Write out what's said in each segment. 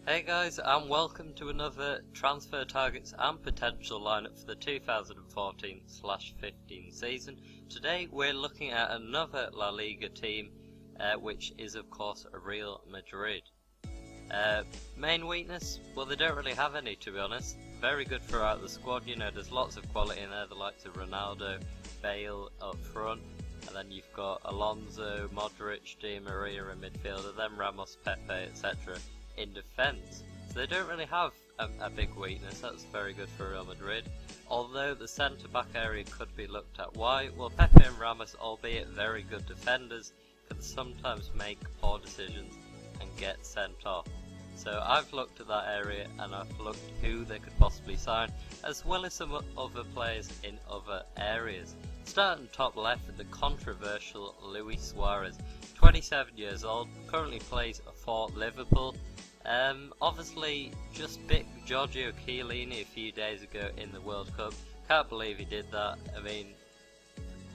Hey guys, and welcome to another transfer targets and potential lineup for the 2014/15 season. Today we're looking at another La Liga team, which is of course Real Madrid. Main weakness? Well, they don't really have any, to be honest. Very good throughout the squad, you know, there's lots of quality in there, the likes of Ronaldo, Bale up front, and then you've got Alonso, Modric, Di Maria in midfield, then Ramos, Pepe, etc. in defence. So they don't really have a big weakness. That's very good for Real Madrid. Although the centre-back area could be looked at. Why? Well, Pepe and Ramos, albeit very good defenders, can sometimes make poor decisions and get sent off. So I've looked at that area and I've looked who they could possibly sign, as well as some other players in other areas. Starting top left with the controversial Luis Suarez, 27 years old, currently plays for Liverpool. Obviously just bit Giorgio Chiellini a few days ago in the World Cup. Can't believe he did that. I mean,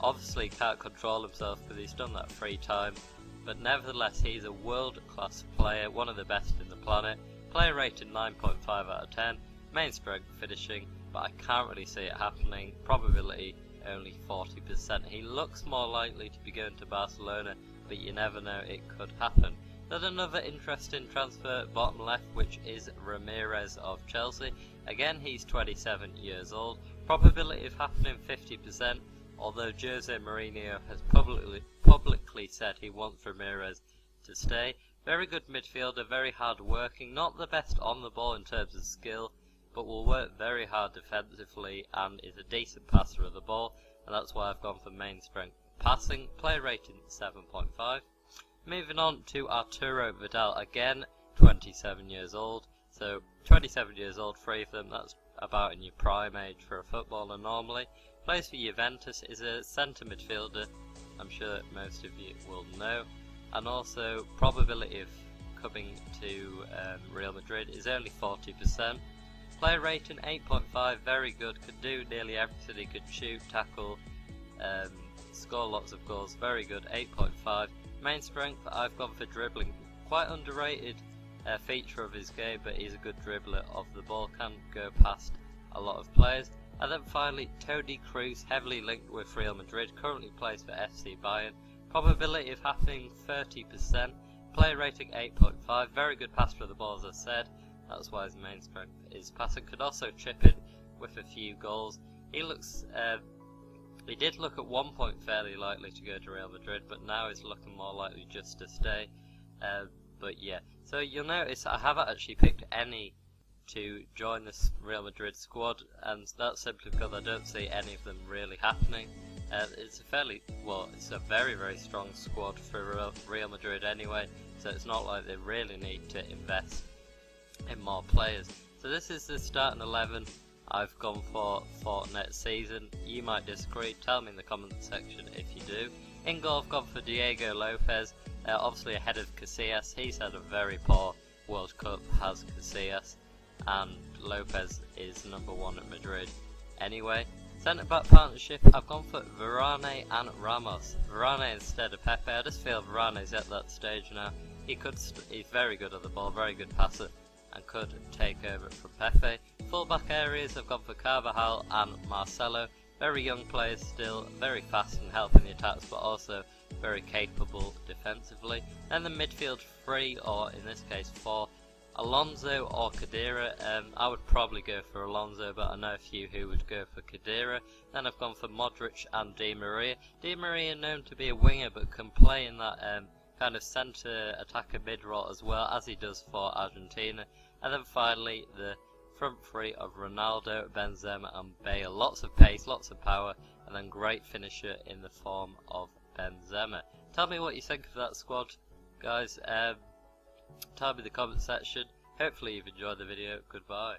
obviously can't control himself because he's done that 3 times. But nevertheless, he's a world-class player, one of the best in the planet. Player rated 9.5 out of 10, main strength finishing, but I can't really see it happening. Probability only 40%. He looks more likely to be going to Barcelona, but you never know, it could happen. Then another interesting transfer, bottom left, which is Ramirez of Chelsea. Again, he's 27 years old. Probability of happening 50%, although Jose Mourinho has publicly said he wants Ramirez to stay. Very good midfielder, very hard working, not the best on the ball in terms of skill, but will work very hard defensively and is a decent passer of the ball, and that's why I've gone for main strength passing. Player rating 7.5. Moving on to Arturo Vidal, again 27 years old, so 27 years old, 3 of them, that's about in your prime age for a footballer normally. Plays for Juventus, is a centre midfielder, I'm sure most of you will know, and also probability of coming to Real Madrid is only 40%. Player rating 8.5, very good, could do nearly everything. He could shoot, tackle, score lots of goals, very good, 8.5. Main strength, I've gone for dribbling, quite underrated feature of his game, but he's a good dribbler of the ball, can go past a lot of players. And then finally, Untitled Chapter, heavily linked with Real Madrid, currently plays for FC Bayern. Probability of happening 30%, player rating 8.5, very good passer of the ball, as I said, that's why his main strength is passing. Could also chip in with a few goals. He looks, he did look at one point fairly likely to go to Real Madrid, but now he's looking more likely just to stay. But yeah, so you'll notice I haven't actually picked any to join this Real Madrid squad, and that's simply because I don't see any of them really happening. It's a very, very strong squad for Real Madrid anyway, so it's not like they really need to invest in more players. So this is the starting 11 I've gone for next season. You might disagree, tell me in the comment section if you do. In goal I've gone for Diego Lopez, obviously ahead of Casillas. He's had a very poor World Cup, has Casillas, and Lopez is number 1 at Madrid anyway. Centre back partnership, I've gone for Varane and Ramos. Varane instead of Pepe. I just feel Varane's at that stage now. He's very good at the ball, very good passer, and could take over from Pepe. Full-back areas, I've gone for Carvajal and Marcelo. Very young players still, very fast and helping the attacks, but also very capable defensively. And the midfield 3, or in this case 4, Alonso or Khedira. I would probably go for Alonso, but I know a few who would go for Khedira. Then I've gone for Modric and Di Maria. Di Maria known to be a winger, but can play in that kind of centre attacker mid role as well, as he does for Argentina. And then finally the front 3 of Ronaldo, Benzema and Bale. Lots of pace, lots of power, and then great finisher in the form of Benzema. Tell me what you think of that squad, guys. Tell me in the comment section. Hopefully you've enjoyed the video. Goodbye.